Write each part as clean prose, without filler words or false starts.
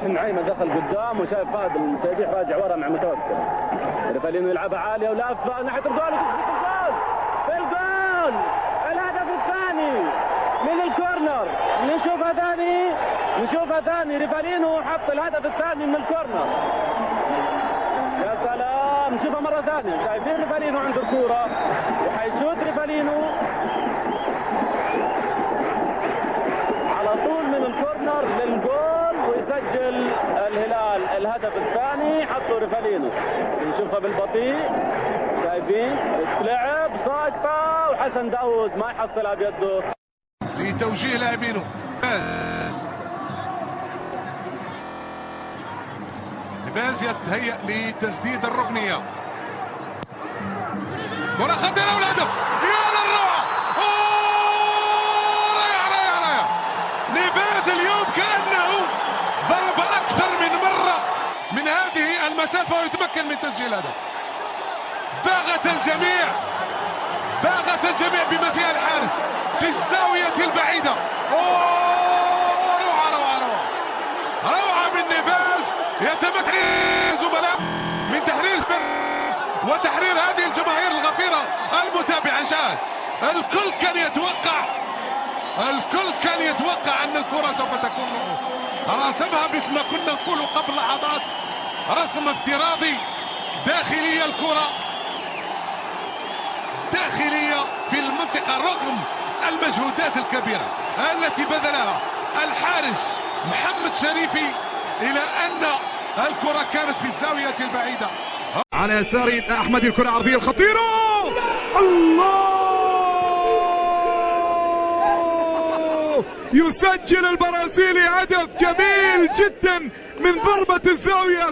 نعيمة دخل قدام وشايف فهد المسيبيح راجع ورا مع متوكل. ريفالينو يلعبها عالية ولافة ناحية الجول. في الجول الهدف الثاني من الكورنر. نشوفها ثاني ريفالينو حط الهدف الثاني من الكورنر. يا سلام نشوفها مرة ثانية. شايفين ريفالينو عنده الكورة وحيشوت ريفالينو على طول من الكورنر للجول ويسجل الهلال الهدف الثاني. حطوا ريفالينو نشوفها بالبطيء. شايفين تلعب ساقطة وحسن داوود ما يحصلها بيده لتوجيه لاعبينه. نيفيز يتهيأ لتسديد الركنية. كرة خطيرة والهدف. يا للروعة. رائع. نيفيز اليوم كأنه ضرب أكثر من مرة من هذه المسافة ويتمكن من تسجيل هدف. باغت الجميع بما فيها الحارس في الزاوية البعيدة. روعة من نيفيز. يتمكن زملاء من تحرير وتحرير هذه الجماهير الغفيرة المتابعة. شاهد الكل كان يتوقع أن الكرة سوف تكون رؤوس. رسمها مثل ما كنا نقول قبل لحظات، رسم افتراضي. داخلية الكرة داخلية في المنطقة رغم المجهودات الكبيرة التي بذلها الحارس محمد شريفي إلى أن الكرة كانت في الزاوية البعيدة. على يسار أحمد الكرة عرضية الخطيرة. الله يسجل البرازيلي هدف جميل جدا من ضربة الزاوية.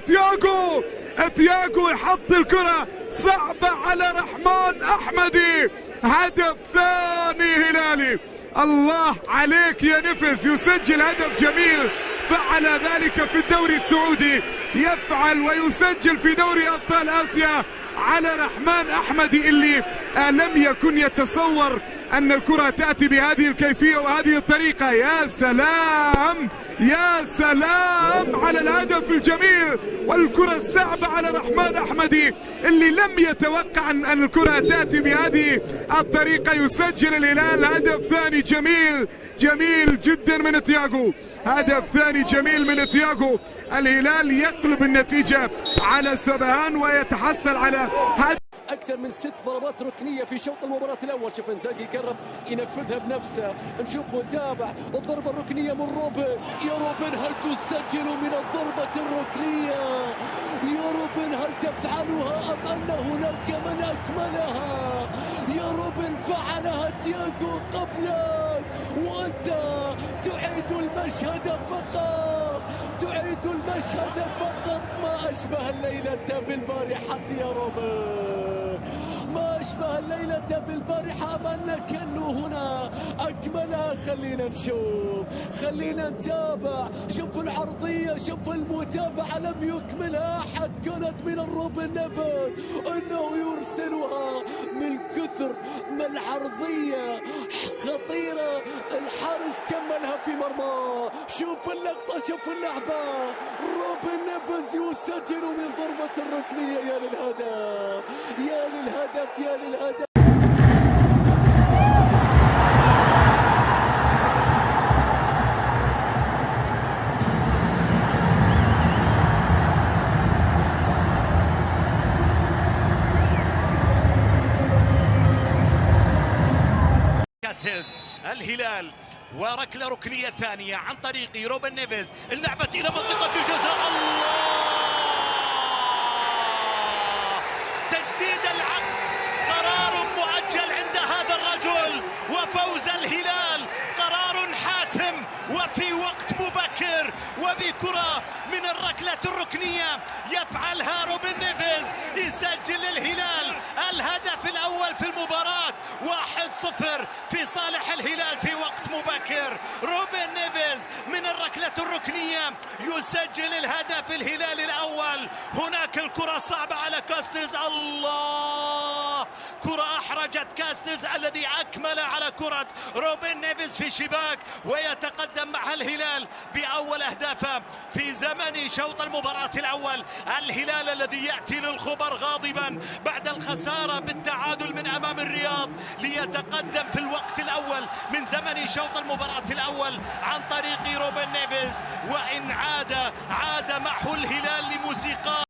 تياغو يحط الكرة صعبة على رحمن أحمدي. هدف ثاني هلالي. الله عليك يا نفس. يسجل هدف جميل فعل ذلك في الدوري السعودي، يفعل ويسجل في دوري أبطال آسيا على رحمن أحمدي اللي لم يكن يتصور أن الكرة تأتي بهذه الكيفية وهذه الطريقة. يا سلام على الهدف الجميل والكرة الصعبة على رحمن أحمدي اللي لم يتوقع أن الكرة تأتي بهذه الطريقة. يسجل الهلال هدف ثاني جميل جدا من تياغو. هدف ثاني جميل من تياغو. الهلال يقلب النتيجة على سبهان ويتحصل على أكثر من 6 ضربات ركنية في شوط المباراة الأول. شوف انزاجي يقرب ينفذها بنفسه. نشوف ونتابع الضربة الركنية من روبن. يا روبن هل تسجل من الضربة الركنية؟ يا روبن هل تفعلها أم أن هناك من أكملها؟ يا روبن فعلها تياغو قبلك وأنت تعيد المشهد فقط. ما أشبه الليلة بالبارحة يا روبن. ما أشبه الليلة بالبارحة. أمنك أنه هنا أكملها. خلينا نشوف، خلينا نتابع. شوف العرضية، شوف المتابعة. لم يكملها أحد. كانت من الروبن نيفيز أنه يرسلها من كثر ما العرضية خطيرة. الحارس كملها في مرمى. شوف اللقطة، شوف اللعبة. روبن نيفيز يسجل من ضربة الركنية. يا للهدف. الهلال وركلة ركنية ثانية عن طريق روبن نيفيز. اللعبة إلى منطقة الجزاء. الله تجديد العقد. قرار مؤجل عند هذا الرجل وفوز الهلال قرار حاسم وفي وقت مبكر وبكرة من الركلة الركنية يفعلها روبن نيفيز. يسجل الهلال الهدف الأول في المباراة. 1-0 في صالح الهلال في وقت مبكر. روبن نيفيز من الركلة الركنية يسجل الهدف الهلال الأول. هناك الكرة صعبة على كاستيز. الله كرة أحرجت كاستلز الذي أكمل على كرة روبن نيفيز في الشباك، ويتقدم مع الهلال بأول أهدافه في زمن شوط المباراة الأول. الهلال الذي يأتي للخبر غاضبا بعد الخسارة بالتعادل من أمام الرياض ليتقدم في الوقت الأول من زمن شوط المباراة الأول عن طريق روبن نيفيز، وإن عاد معه الهلال لموسيقى